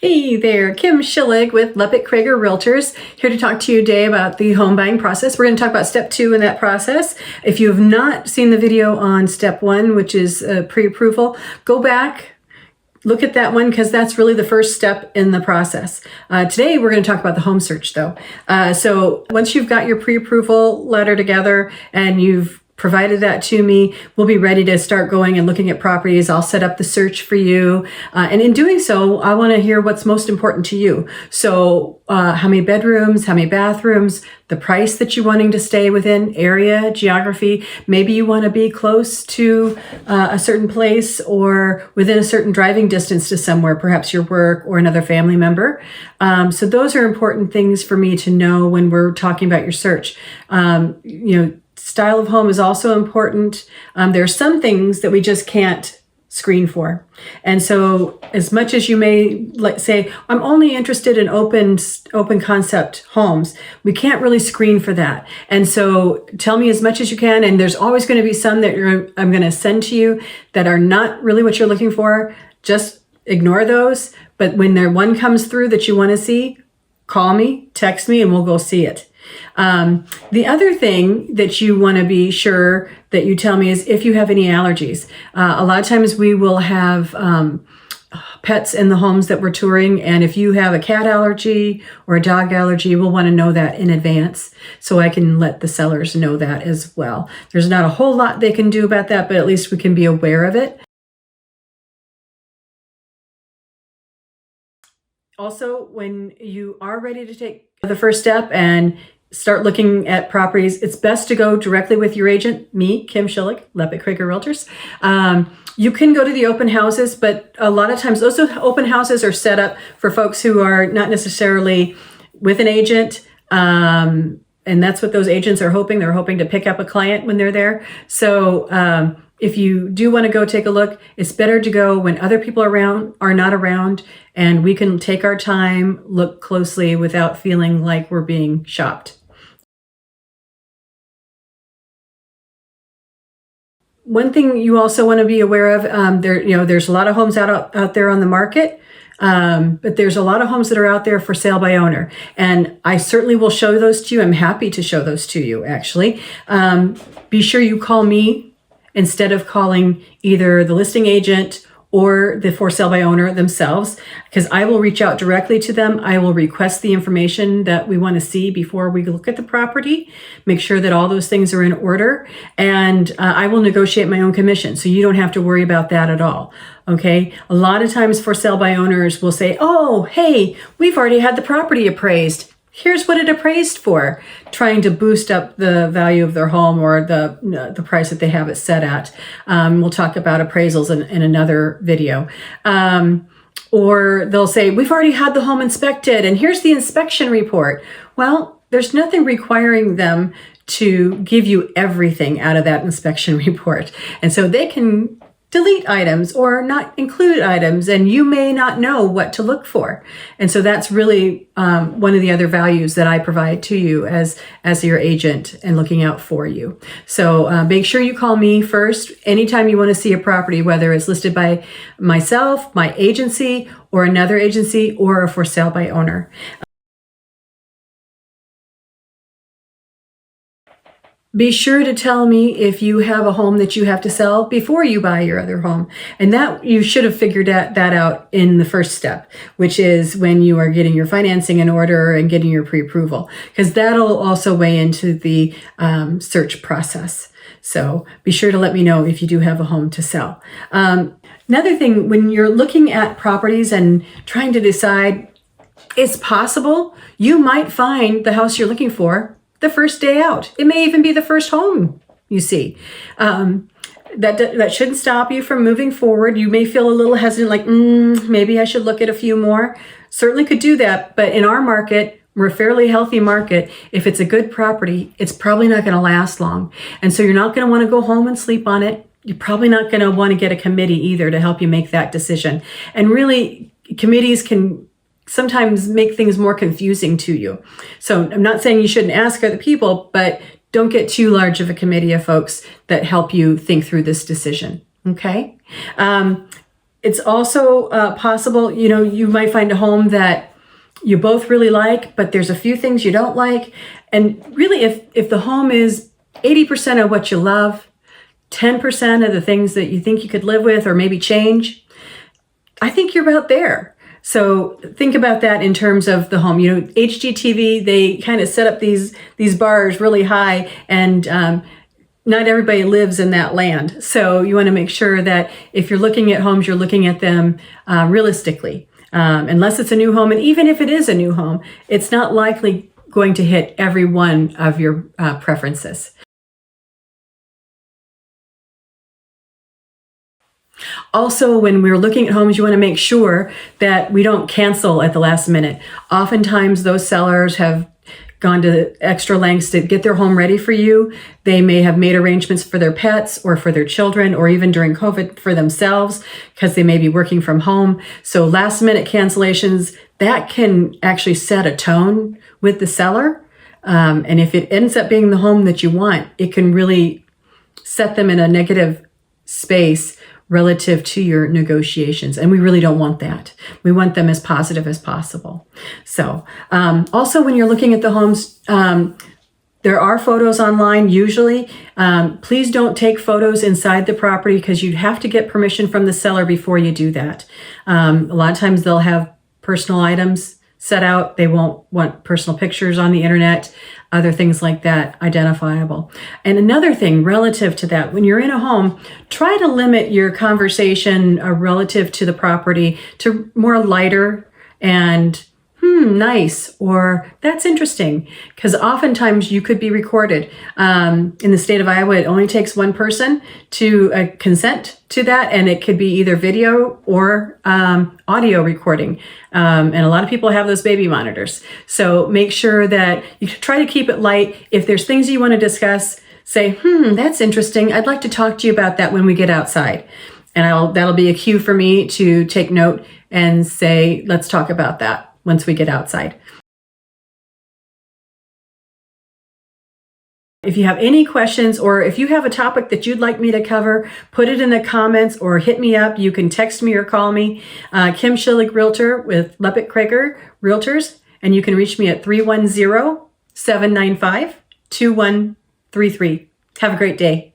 Hey there, Kim Schillig with Lepic Krager Realtors, here to talk to you today about the home buying process. We're going to talk about step 2 in that process. If you have not seen the video on step 1, which is pre-approval, go back, look at that one because that's really the first step in the process. Today we're going to talk about the home search though. So once you've got your pre-approval letter together and you've provided that to me, we'll be ready to start going and looking at properties. I'll set up the search for you. And in doing so, I want to hear what's most important to you. So how many bedrooms, how many bathrooms, the price that you're wanting to stay within, area, geography. Maybe you want to be close to a certain place or within a certain driving distance to somewhere, perhaps your work or another family member. So those are important things for me to know when we're talking about your search. Style of home is also important. There are some things that we just can't screen for. And so as much as you may say, I'm only interested in open concept homes, we can't really screen for that. And so tell me as much as you can. And there's always going to be some that I'm going to send to you that are not really what you're looking for. Just ignore those. But when there one comes through that you want to see, call me, text me, and we'll go see it. The other thing that you want to be sure that you tell me is if you have any allergies. A lot of times we will have pets in the homes that we're touring, and if you have a cat allergy or a dog allergy, we'll want to know that in advance so I can let the sellers know that as well. There's not a whole lot they can do about that, but at least we can be aware of it. Also, when you are ready to take the first step and start looking at properties, it's best to go directly with your agent, me, Kim Schillig, Lepic Krager Realtors. You can go to the open houses, but a lot of times those open houses are set up for folks who are not necessarily with an agent. And that's what those agents are hoping. They're hoping to pick up a client when they're there. So if you do want to go take a look, it's better to go when other people are not around, and we can take our time, look closely without feeling like we're being shopped. One thing you also want to be aware of, there's a lot of homes out there on the market, but there's a lot of homes that are out there for sale by owner. And I certainly will show those to you. I'm happy to show those to you, actually. Be sure you call me instead of calling either the listing agent or the for sale by owner themselves, because I will reach out directly to them. I will request the information that we want to see before we look at the property, make sure that all those things are in order, and I will negotiate my own commission, so you don't have to worry about that at all. Okay, a lot of times for sale by owners will say, oh, hey, we've already had the property appraised. Here's what it appraised for, trying to boost up the value of their home or the price that they have it set at. We'll talk about appraisals in another video. Or they'll say, we've already had the home inspected and here's the inspection report. Well, there's nothing requiring them to give you everything out of that inspection report. And so they can delete items or not include items, and you may not know what to look for. And so that's really one of the other values that I provide to you as your agent and looking out for you. So make sure you call me first anytime you want to see a property, whether it's listed by myself, my agency, or another agency, or a for sale by owner. Be sure to tell me if you have a home that you have to sell before you buy your other home. And that you should have figured that out in the first step, which is when you are getting your financing in order and getting your pre-approval, because that'll also weigh into the search process. So be sure to let me know if you do have a home to sell. Another thing, when you're looking at properties and trying to decide, it's possible you might find the house you're looking for the first day out. It may even be the first home you see. That shouldn't stop you from moving forward. You may feel a little hesitant, like, maybe I should look at a few more. Certainly could do that, but in our market, we're a fairly healthy market. If it's a good property, it's probably not going to last long. And so you're not going to want to go home and sleep on it. You're probably not going to want to get a committee either to help you make that decision. And really, committees can sometimes make things more confusing to you. So I'm not saying you shouldn't ask other people, but don't get too large of a committee of folks that help you think through this decision. Okay. It's also possible, you might find a home that you both really like, but there's a few things you don't like. And really, if the home is 80% of what you love, 10% of the things that you think you could live with or maybe change, I think you're about there. So think about that in terms of the home. HGTV, they kind of set up these bars really high, and not everybody lives in that land. So you want to make sure that if you're looking at homes, you're looking at them realistically. Unless it's a new home, and even if it is a new home, it's not likely going to hit every one of your preferences. Also, when we're looking at homes, you want to make sure that we don't cancel at the last minute. Oftentimes, those sellers have gone to extra lengths to get their home ready for you. They may have made arrangements for their pets or for their children, or even during COVID for themselves, because they may be working from home. So last minute cancellations, that can actually set a tone with the seller. And if it ends up being the home that you want, it can really set them in a negative space relative to your negotiations. And we really don't want that. We want them as positive as possible. So also when you're looking at the homes, there are photos online usually. Please don't take photos inside the property, because you'd have to get permission from the seller before you do that. A lot of times they'll have personal items set out. They won't want personal pictures on the internet, other things like that, identifiable. And another thing relative to that, when you're in a home, try to limit your conversation relative to the property to more lighter and nice, or that's interesting, because oftentimes you could be recorded. In the state of Iowa, it only takes one person to consent to that, and it could be either video or audio recording. And a lot of people have those baby monitors. So make sure that you try to keep it light. If there's things you want to discuss, say, that's interesting. I'd like to talk to you about that when we get outside. And that'll be a cue for me to take note and say, let's talk about that once we get outside. If you have any questions, or if you have a topic that you'd like me to cover, put it in the comments or hit me up. You can text me or call me. Kim Schillig, Realtor with Leppert Krager Realtors, and you can reach me at 310-795-2133. Have a great day.